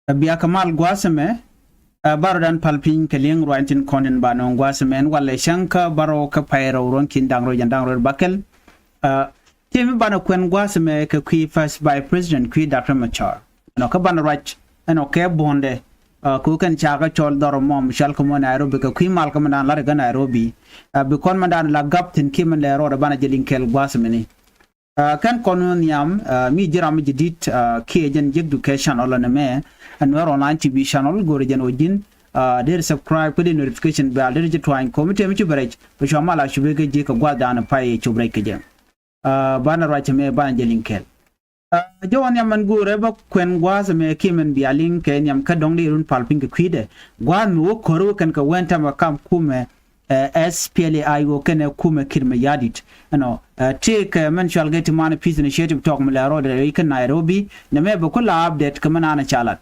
biya kamal gwasame baro dan palpin keling roantin konen banon gwasemen wala shanka baro ka payro ronkin dangro jandangro bakel temi bana kwen gwasame ka kui first by president kui Dr. Machar no ka bana right no ke bonde ku kan chaga chol doro mom shal ko Nairobi ka kui mal ka mandan la ga Nairobi bi kon mandan la gaptin kimen le ro bana jelin kel gwasame ni kan konon yam mi jiram jidit ke jen education ola me Nuer online TV channel go region ojin there subscribe put the notification bell there je twain committee mi chubrech be chamala chubege je ka gwada na pai chubrech je bana right me ban je linkel jawon yam go reba kwen gwaza me kimen bi alin ken yam ka dongli run palping kwide gwan wo koro kan ka wenta ma kam kume spla wo ken kume kirme yadit no take mental get man peace initiative talk me la road kan Nairobi ne me be kula update kamana na chalat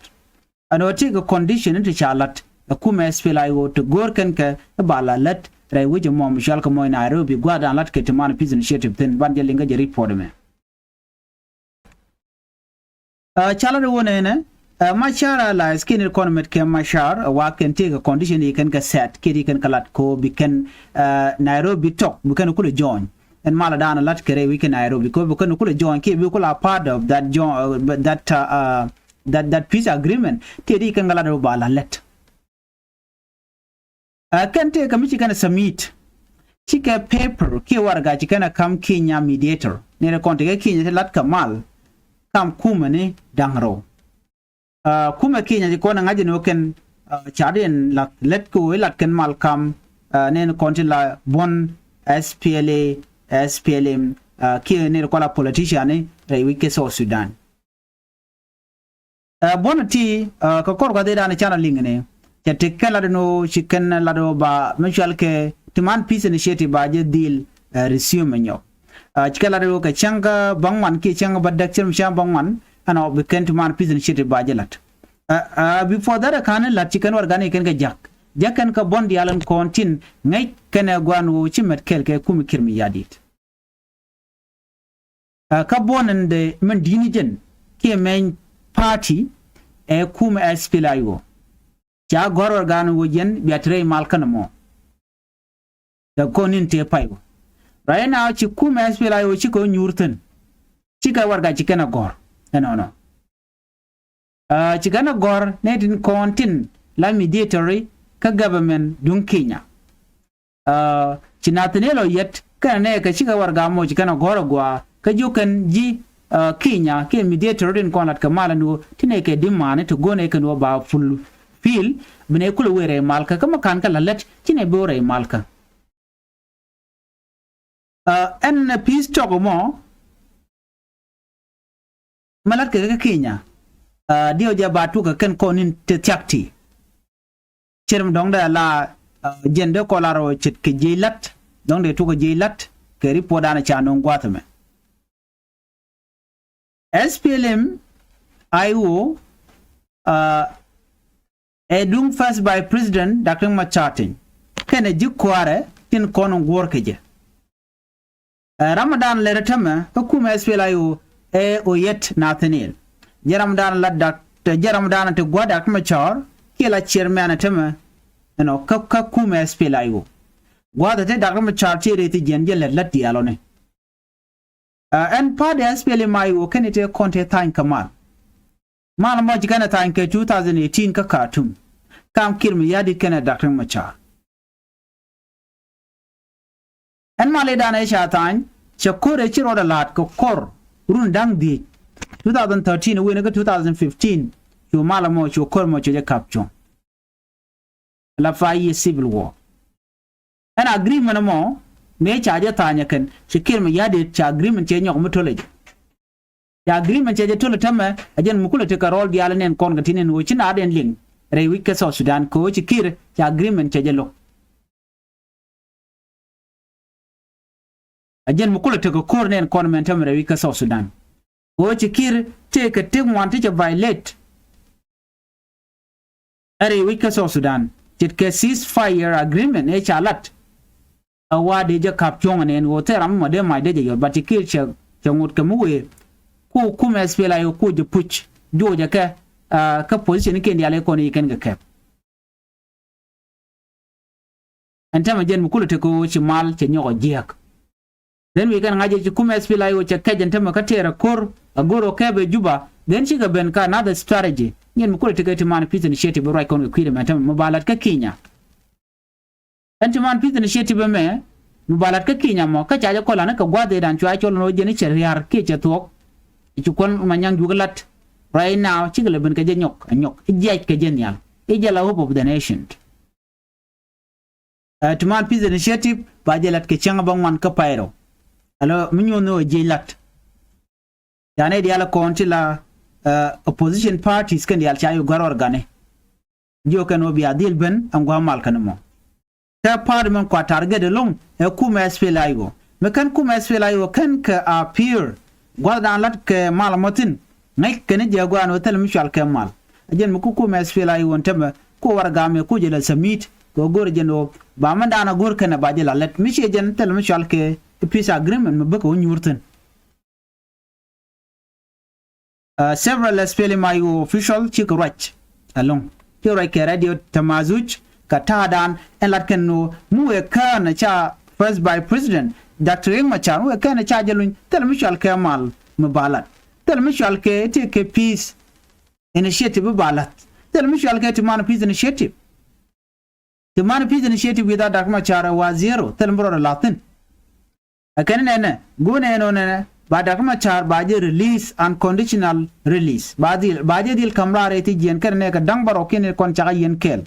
ano take a condition into chalat kuma spla wo to gor kan ka bala lat rai wuje mom shal ko moy Nairobi gwada lat ke man peace initiative ten ban jelinga je report me chala de wona ne machar la skin economic ke machar wa kan take a condition he kan ka set ke kan kalat ko bi kan Nairobi talk bi kan kula join and mala dana lat kere we can Nairobi ko bi kan kula join ke bi kula part of that join that peace agreement ke di kan galado bala let kan te kamichi kana submit chike paper ke warga chikana kam Kenya mediator ne re konte ke Kenya lat kamal kam kuma ne dangro kuma Kenya ko na ngaje no ken chaden lat let ko lat kan mal kam ne konte la bon SPLA SPLM ke ne ko la politician ne re wike so Sudan bonati ka korga de dana channel lingne te tekala no chicken la do ba mutual ke timan peace initiative ba je deal resume nyo chikala do ka changa bangwan ke changa badak chim sham bangwan ano be ken timan peace initiative ba je lat before that kan la chicken organic ken ga jakan ka bondi alan kontin ngai ken gwan wo chimet kel ke kum kirmi yadit ka bonan de men dinijen ke men party kuma spla yo ja gor organ wo jen biatre malkan mo da konin te payo right now ci kuma spla yo ci ko nyurten ci ka warga ci kana gor no ci kana gor ne din kontin la mediatory ka government dun Kenya ci natanelo yet kana ne ka ci ka warga mo ci kana gor gwa ka jukan ji Kenya ke mediator din konat ka malando tine ke dimane to gone ke no ba full feel bine kula were malka kama kan ka lalet tine bore malka en peace talk mo malat ke Kenya dio ja batu ka ken konin te takti cherm dong da la jende ko laro chit ke jilat dong de to ko jilat ke ripodana cha non gwatame SPLM IO edung first by President Dr. Machar kene jikware tin kono workeje Ramadan le retama hukuma SPLM IO oyet Nathaniel Ramadan la Dr. Ramadan te gwada Machar kila chairman tema no ka kuma SPLM IO gwada te Dr. Machar tire ti jenje le lati alone and part SPLM IO kenete konte time kamal mal mo jigana time ke 2018 ka Khartoum kam kirmi yadi kene Dr. Machar and male dana sha time chakore chiro da lat ko kor run dang di 2013 we ne 2015 yo mala mo chokor mo che capture la fayi civil war an agreement mo me chaje tanya kan shikir me yade cha agreement che nyok mutole ya agreement che tole tama ajen mukule te karol diala nen kon gatinen wo china den ling re wike so Sudan ko chikir cha agreement che lo ajen mukule te ko kor nen kon men tam re wike so Sudan ko chikir te ka te wanti che violate re wike so Sudan chit ke ceasefire agreement e chalat awade je kapchong ne wo teram mo de mai de je batikir che ngut ke muwe ku kuma spela yo ku je puch do je ke ka position ke ndiale ko ni ken ga kep antama jen mu kulute ko ci mal ci nyoko jiak den wi kan ngaje ci kuma spla yo ci kajan ma ka tera kor agoro kebe juba den ci ga ben ka another strategy nyen mu kulute ke man peace initiative right kon ko ma tam mubalat ka kinya anti man peace initiative me mubalat ka kinya mo ka caja ko lana ka gwade dan chwa cholo no jeni cher ke che tok ci kon manyang jugalat right now ci ga ben ka je nyok ijaj ka jenial ijala hope of the nation tuman peace initiative ba jelat ke changa bangwan ka pairo alo minyo no jelat yani diala konti la opposition parties kan dial chayo garor gane jo kan obi adil ben angwa mal kan mo ta parliament kwa target de long e kuma spla yo me kan kuma spla yo kan ka appear gwada lat ke mal motin ngai kan je gwa no tel mishal ke mal ajen mu kuma spla yo ntama ko warga me ko jela summit ko gor jeno ba man dana gor kana ba jela let mi jen tel mi shalke peace agreement me bako nyurten several spele my official chikrach along chikrach radio tamazuch katadan en lat kenno mu e kana cha first by president dr riek machar mu e kana cha jelun tel mi shalke mal me balat tel mi shalke te ke peace initiative balat tel mi shalke to man peace initiative the man peace initiative without Dr. Machar was zero. Tell me Latin. I can go ne but Dr. Machar baje release unconditional release. Baje dil kamra reti jen kan ne ka dang baro ken kon chaga yen kel.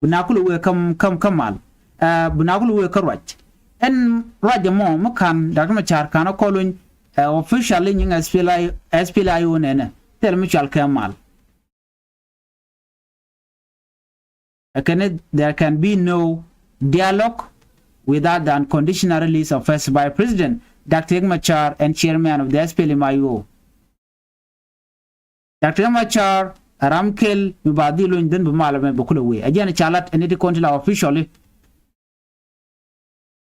Bunakulu we kam kamal. Bunakulu we karwach. En raja mo makan Dr. Machar kana kolun officially ning SPLA yo ne. Tell me chal kamal. There can be no dialogue without the unconditional release of first by President Dr. Riek Machar and Chairman of the SPLA-IO. Dr. Riek Machar Ramkel Mubadilu in Den Bumalame Bukulawe. Again, Chalat and it control officially.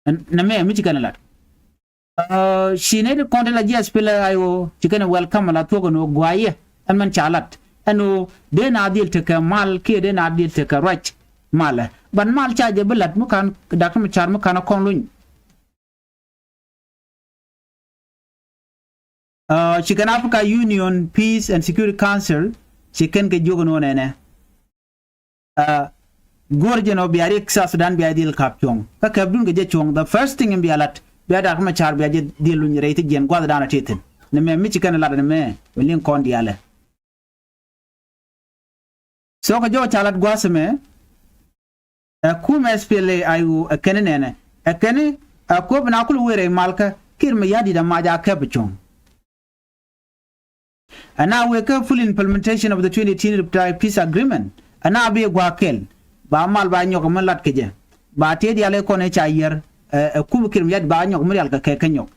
And Name Michikanelat. She needed control a SPLA-IO. She can welcome a Latogono Guaye and Man Chalat. Anu den adil teka mal ke den adil teka right mal ban mal cha je belat mukan Dr. Machar mukan kon luñ Chicken Africa Union Peace and Security Council chicken ke jogo no nene gorjeno biari ksa Sudan bi adil kapchong ka kabdun ge je chong the first thing in bialat bi Dr. Machar bi je diluñ reyti gen gwada dana teten ne me mi chicken la ne me welin kon diale so ko jo chalat gwasme kuma SPLA ayu kenene kene ko bna kul were malka kirma yadi da maja kabchong ana we ka full implementation of the 2018 peace agreement ana be gwakel ba mal ba nyok malat keje ba te di ale ko ne chayer kum kirma yadi ba nyok murial ka kenyok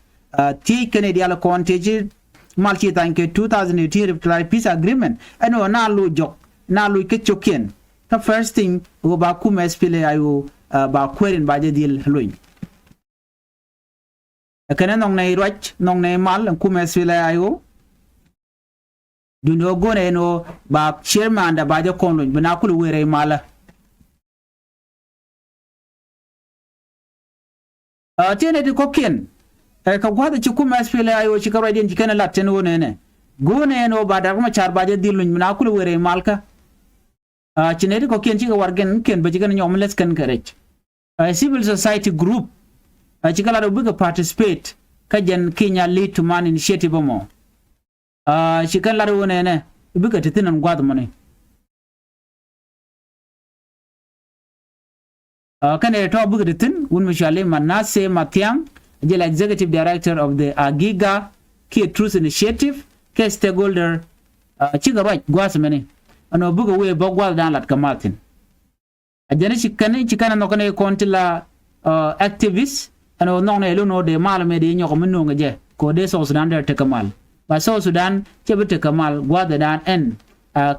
ti kene di ale ko teji mal chi tanke 2018 peace agreement ano na lu jok na lu ke chokien the first thing go ba kuma SPLA ayu ba kwerin ba je dil luin kana nong nei roch nong nei mal kuma SPLA ayu duno gone no ba chairman da ba je kon luin bana kul were mala tene di kokien ka gwada ci kuma SPLA ayu ci karo din kana latten wone ne gone no ba da kuma char ba je dil luin bana kul were malka chineri ko ken chiga wargen ken bajigan nyomles kan karech civil society group chikala do biga participate kajen Kenya lead to man initiative mo chikala do ne biga titinan gwad mo ne kan e to biga titin un mishale manase matiang jela executive director of the Agiga Key Truth Initiative ke stakeholder chiga right gwasmene ano buga we bogwal dan lat kamatin ajane chikana no kane kontila activist ano no ne luno de mal me de nyoko minno ngaje ko de so Sudan der te kamal ba so Sudan chebete kamal gwada dan en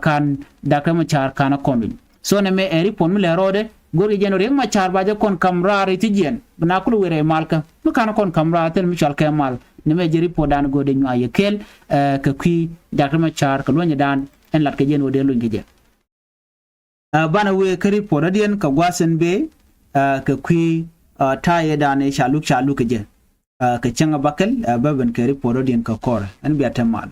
kan Dr. Machar kana kondu so ne me eri pon mile rode gori jeno Riek Machar ba je kon kamra ritien bana kulu were malka mu kana kon kamra tel mi chal kamal ne me jeri po dan go de nyaye kel ka kwi Dr. Machar ka lonya dan en lat ke jen wode lu ngeje bana we kari poradian ka gwasen be ka kwi ta ye dane chalu ke je ka changa bakel baben kari poradian ka kor en biata mal